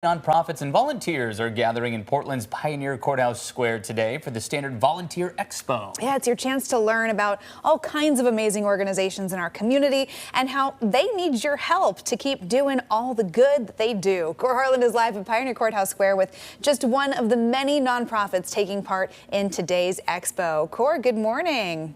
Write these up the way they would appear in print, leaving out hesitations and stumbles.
Nonprofits and volunteers are gathering in Portland's Pioneer Courthouse Square today for the Standard Volunteer Expo. Yeah, it's your chance to learn about all kinds of amazing organizations in our community and how they need your help to keep doing all the good that they do. Cor Harland is live at Pioneer Courthouse Square with just one of the many nonprofits taking part in today's expo. Cor, good morning.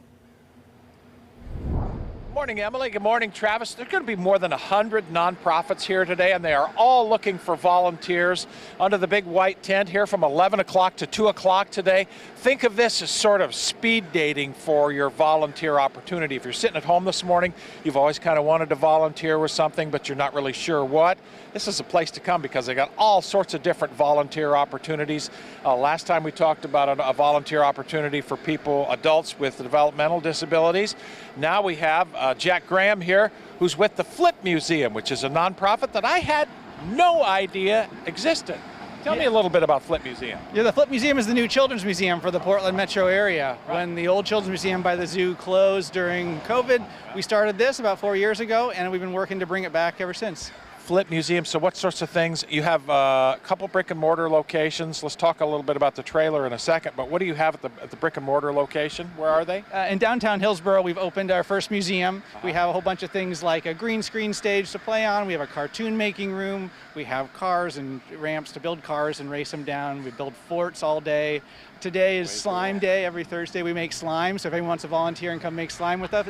Good morning, Emily. Good morning, Travis. There's going to be more than 100 nonprofits here today, and they are all looking for volunteers under the big white tent here from 11 o'clock to 2 o'clock today. Think of this as sort of speed dating for your volunteer opportunity. If you're sitting at home this morning, you've always kind of wanted to volunteer with something, but you're not really sure what. This is a place to come because they got all sorts of different volunteer opportunities. Last time we talked about a volunteer opportunity for people, adults with developmental disabilities. Now we have Jack Graham here, who's with the Flip Museum, which is a nonprofit that I had no idea existed. Tell me a little bit about Flip Museum. Yeah, the Flip Museum is the new children's museum for the Portland metro area. Right. When the old children's museum by the zoo closed during COVID, we started this about 4 years ago, and we've been working to bring it back ever since. Flip Museum, so what sorts of things? You have a couple brick and mortar locations. Let's talk a little bit about the trailer in a second, but what do you have at the brick and mortar location? Where are they? In downtown Hillsboro, we've opened our first museum. We have a whole bunch of things like a green screen stage to play on. We have a cartoon making room. We have cars and ramps to build cars and race them down. We build forts all day. Today is slime day. Every Thursday we make slime, so if anyone wants to volunteer and come make slime with us,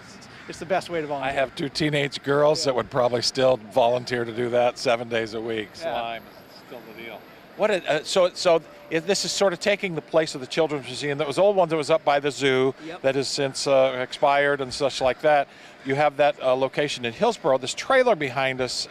it's the best way to volunteer. I have two teenage girls that would probably still volunteer to do that 7 days a week. Slime is still the deal. What? So this is sort of taking the place of the Children's Museum. That was the old one that was up by the zoo. Yep. That has since expired and such like that. You have that location in Hillsboro. This trailer behind us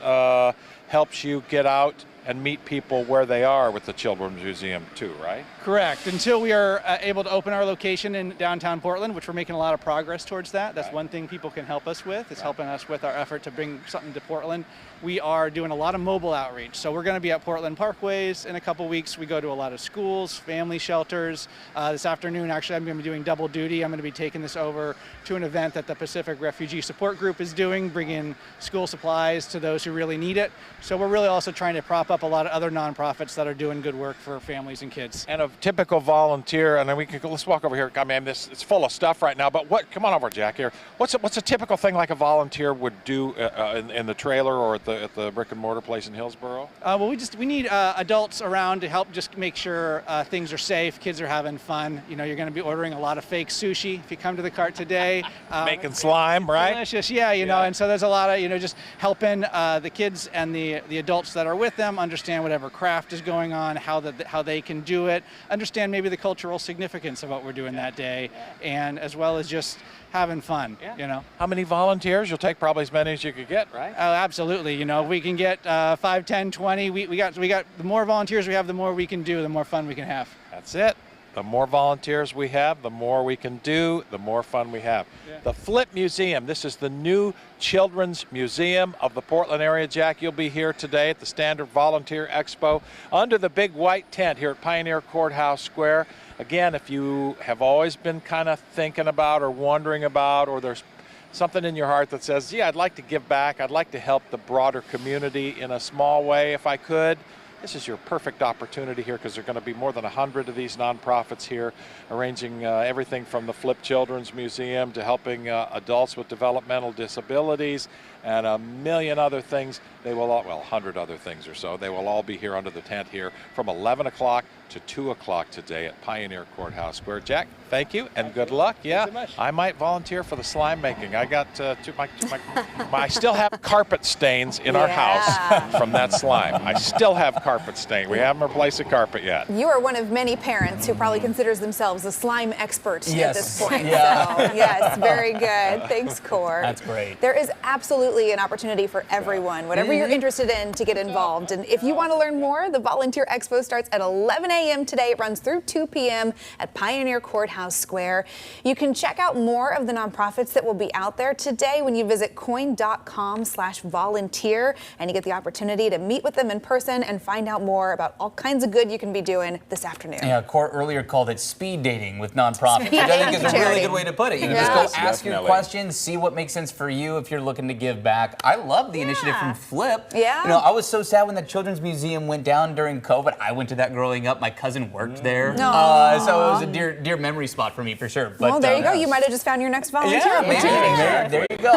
helps you get out and meet people where they are with the Children's Museum too, right? Correct. Until we are able to open our location in downtown Portland, which we're making a lot of progress towards that. That's one thing people can help us with. It's helping us with our effort to bring something to Portland. We are doing a lot of mobile outreach. So we're going to be at Portland Parkways in a couple weeks. We go to a lot of schools, family shelters. This afternoon, actually, I'm going to be doing double duty. I'm going to be taking this over to an event that the Pacific Refugee Support Group is doing, bringing school supplies to those who really need it. So we're really also trying to prop up a lot of other nonprofits that are doing good work for families and kids. And a typical volunteer, and then let's walk over here. I mean, it's full of stuff right now, but come on over, Jack, here. What's a typical thing like a volunteer would do in the trailer or at the brick and mortar place in Hillsboro? Well, we need adults around to help just make sure things are safe, kids are having fun. You know, you're going to be ordering a lot of fake sushi if you come to the cart today. Making slime, right? Delicious, yeah, you know, and so there's a lot of, just helping the kids and the adults that are with them understand whatever craft is going on, how they can do it, understand maybe the cultural significance of what we're doing that day, and as well as just having fun, you know. How many volunteers? You'll take probably as many as you could get, right? Oh, absolutely. You know, we can get 5, 10, 20. We got the more volunteers we have, the more we can do, the more fun we can have. That's it. The more volunteers we have, the more we can do, the more fun we have. Yeah. The Flip Museum, this is the new Children's Museum of the Portland area. Jack, you'll be here today at the Standard Volunteer Expo under the big white tent here at Pioneer Courthouse Square. Again, if you have always been kind of thinking about or wondering about, or there's something in your heart that says, yeah, I'd like to give back, I'd like to help the broader community in a small way if I could, this is your perfect opportunity here because there are going to be more than 100 of these nonprofits here arranging everything from the Flip Children's Museum to helping adults with developmental disabilities and a million other things. They will all, well, 100 other things or so. They will all be here under the tent here from 11 o'clock to 2 o'clock today at Pioneer Courthouse Square. Jack, thank you and good luck. Yeah, I might volunteer for the slime making. I got I still have carpet stains in our house from that slime. I still have carpet stain. We haven't replaced the carpet yet. You are one of many parents who probably considers themselves a slime expert at this point. Yeah. So, yes, very good. Thanks, Cor. That's great. There is absolutely an opportunity for everyone, whatever you're interested in, to get involved. And if you want to learn more, the Volunteer Expo starts at 11 a.m. today. It runs through 2 p.m. at Pioneer Courthouse Square. You can check out more of the nonprofits that will be out there today when you visit coin.com/volunteer, and you get the opportunity to meet with them in person and find out more about all kinds of good you can be doing this afternoon. Yeah, Cor earlier called it speed dating with nonprofits, which Speed I think dating is a charity. really good way to put it. You can just go ask your questions, see what makes sense for you if you're looking to give give back. I love the initiative from Flip. Yeah. You know, I was so sad when the Children's Museum went down during COVID. I went to that growing up. My cousin worked there. So it was a dear memory spot for me for sure. But, well, there you go. You might have just found your next volunteer yeah, opportunity. there you go.